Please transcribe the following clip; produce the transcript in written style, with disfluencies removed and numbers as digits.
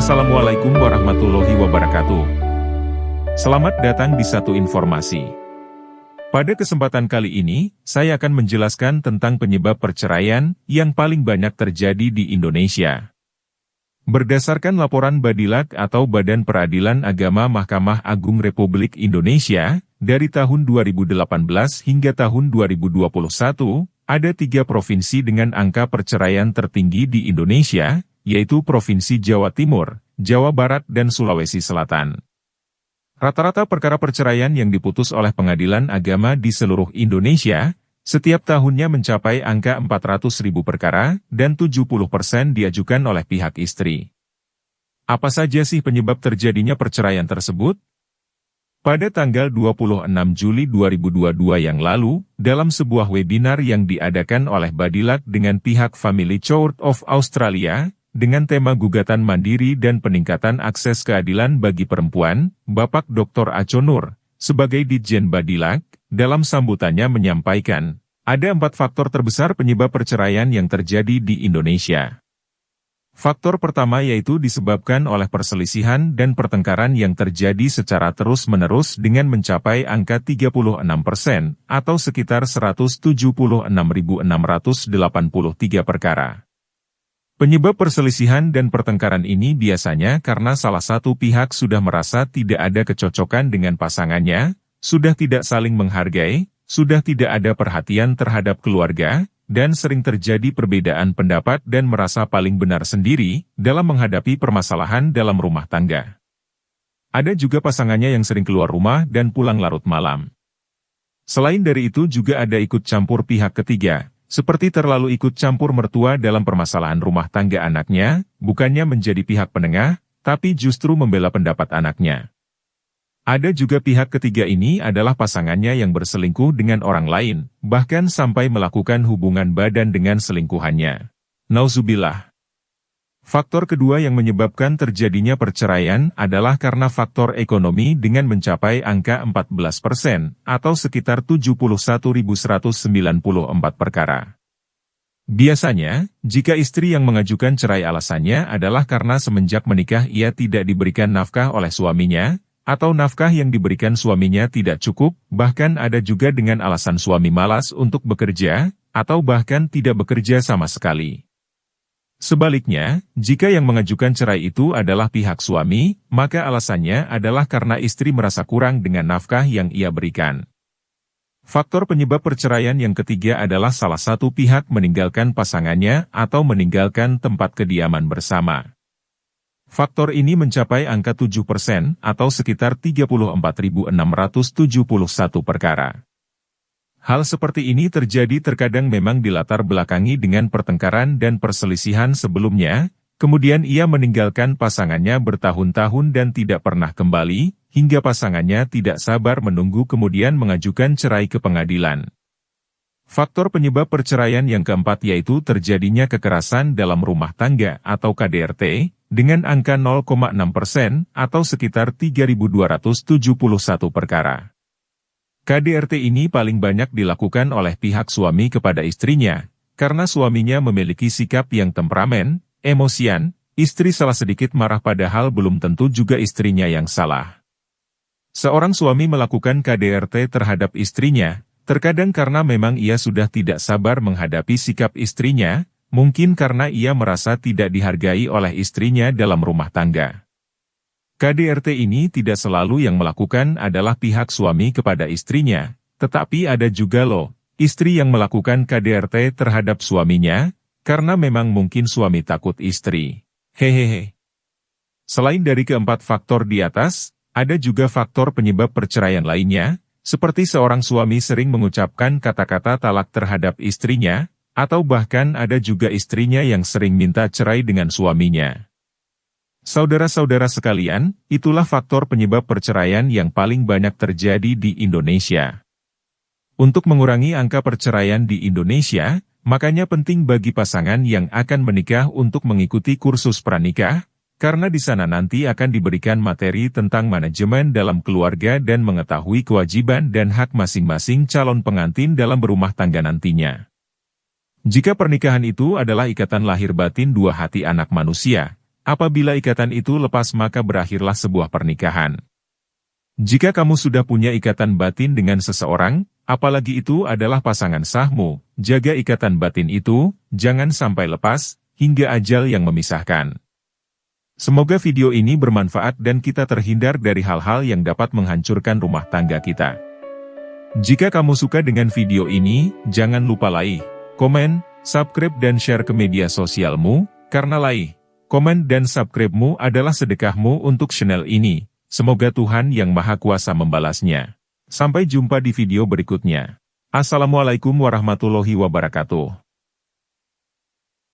Assalamualaikum warahmatullahi wabarakatuh. Selamat datang di Satu Informasi. Pada kesempatan kali ini, saya akan menjelaskan tentang penyebab perceraian yang paling banyak terjadi di Indonesia. Berdasarkan laporan Badilak atau Badan Peradilan Agama Mahkamah Agung Republik Indonesia, dari tahun 2018 hingga tahun 2021, ada 3 provinsi dengan angka perceraian tertinggi di Indonesia, yaitu Provinsi Jawa Timur, Jawa Barat dan Sulawesi Selatan. Rata-rata perkara perceraian yang diputus oleh pengadilan agama di seluruh Indonesia, setiap tahunnya mencapai angka 400.000 perkara, dan 70% diajukan oleh pihak istri. Apa saja sih penyebab terjadinya perceraian tersebut? Pada tanggal 26 Juli 2022 yang lalu, dalam sebuah webinar yang diadakan oleh Badilak dengan pihak Family Court of Australia, dengan tema gugatan mandiri dan peningkatan akses keadilan bagi perempuan, Bapak Dr. Aco Nur, sebagai Ditjen Badilak, dalam sambutannya menyampaikan, ada 4 faktor terbesar penyebab perceraian yang terjadi di Indonesia. Faktor pertama yaitu disebabkan oleh perselisihan dan pertengkaran yang terjadi secara terus-menerus dengan mencapai angka 36% atau sekitar 176.683 perkara. Penyebab perselisihan dan pertengkaran ini biasanya karena salah satu pihak sudah merasa tidak ada kecocokan dengan pasangannya, sudah tidak saling menghargai, sudah tidak ada perhatian terhadap keluarga, dan sering terjadi perbedaan pendapat dan merasa paling benar sendiri dalam menghadapi permasalahan dalam rumah tangga. Ada juga pasangannya yang sering keluar rumah dan pulang larut malam. Selain dari itu juga ada ikut campur pihak ketiga, seperti terlalu ikut campur mertua dalam permasalahan rumah tangga anaknya, bukannya menjadi pihak penengah, tapi justru membela pendapat anaknya. Ada juga pihak ketiga ini adalah pasangannya yang berselingkuh dengan orang lain, bahkan sampai melakukan hubungan badan dengan selingkuhannya. Nauzubillah. Faktor kedua yang menyebabkan terjadinya perceraian adalah karena faktor ekonomi dengan mencapai angka 14% atau sekitar 71.194 perkara. Biasanya, jika istri yang mengajukan cerai alasannya adalah karena semenjak menikah ia tidak diberikan nafkah oleh suaminya, atau nafkah yang diberikan suaminya tidak cukup, bahkan ada juga dengan alasan suami malas untuk bekerja, atau bahkan tidak bekerja sama sekali. Sebaliknya, jika yang mengajukan cerai itu adalah pihak suami, maka alasannya adalah karena istri merasa kurang dengan nafkah yang ia berikan. Faktor penyebab perceraian yang ketiga adalah salah satu pihak meninggalkan pasangannya atau meninggalkan tempat kediaman bersama. Faktor ini mencapai angka 7% atau sekitar 34.671 perkara. Hal seperti ini terjadi terkadang memang dilatar belakangi dengan pertengkaran dan perselisihan sebelumnya, kemudian ia meninggalkan pasangannya bertahun-tahun dan tidak pernah kembali, hingga pasangannya tidak sabar menunggu kemudian mengajukan cerai ke pengadilan. Faktor penyebab perceraian yang keempat yaitu terjadinya kekerasan dalam rumah tangga atau KDRT, dengan angka 0,6% atau sekitar 3.271 perkara. KDRT ini paling banyak dilakukan oleh pihak suami kepada istrinya, karena suaminya memiliki sikap yang temperamen, emosian, istri salah sedikit marah padahal belum tentu juga istrinya yang salah. Seorang suami melakukan KDRT terhadap istrinya, terkadang karena memang ia sudah tidak sabar menghadapi sikap istrinya, mungkin karena ia merasa tidak dihargai oleh istrinya dalam rumah tangga. KDRT ini tidak selalu yang melakukan adalah pihak suami kepada istrinya, tetapi ada juga loh, istri yang melakukan KDRT terhadap suaminya, karena memang mungkin suami takut istri. Hehehe. Selain dari keempat faktor di atas, ada juga faktor penyebab perceraian lainnya, seperti seorang suami sering mengucapkan kata-kata talak terhadap istrinya, atau bahkan ada juga istrinya yang sering minta cerai dengan suaminya. Saudara-saudara sekalian, itulah faktor penyebab perceraian yang paling banyak terjadi di Indonesia. Untuk mengurangi angka perceraian di Indonesia, makanya penting bagi pasangan yang akan menikah untuk mengikuti kursus pranikah, karena di sana nanti akan diberikan materi tentang manajemen dalam keluarga dan mengetahui kewajiban dan hak masing-masing calon pengantin dalam berumah tangga nantinya. Jika pernikahan itu adalah ikatan lahir batin dua hati anak manusia, Apabila ikatan itu lepas maka berakhirlah sebuah pernikahan. Jika kamu sudah punya ikatan batin dengan seseorang, apalagi itu adalah pasangan sahmu, jaga ikatan batin itu, jangan sampai lepas, hingga ajal yang memisahkan. Semoga video ini bermanfaat dan kita terhindar dari hal-hal yang dapat menghancurkan rumah tangga kita. Jika kamu suka dengan video ini, jangan lupa like, komen, subscribe dan share ke media sosialmu, karena like, komen dan subscribe-mu adalah sedekahmu untuk channel ini. Semoga Tuhan Yang Maha Kuasa membalasnya. Sampai jumpa di video berikutnya. Assalamualaikum warahmatullahi wabarakatuh.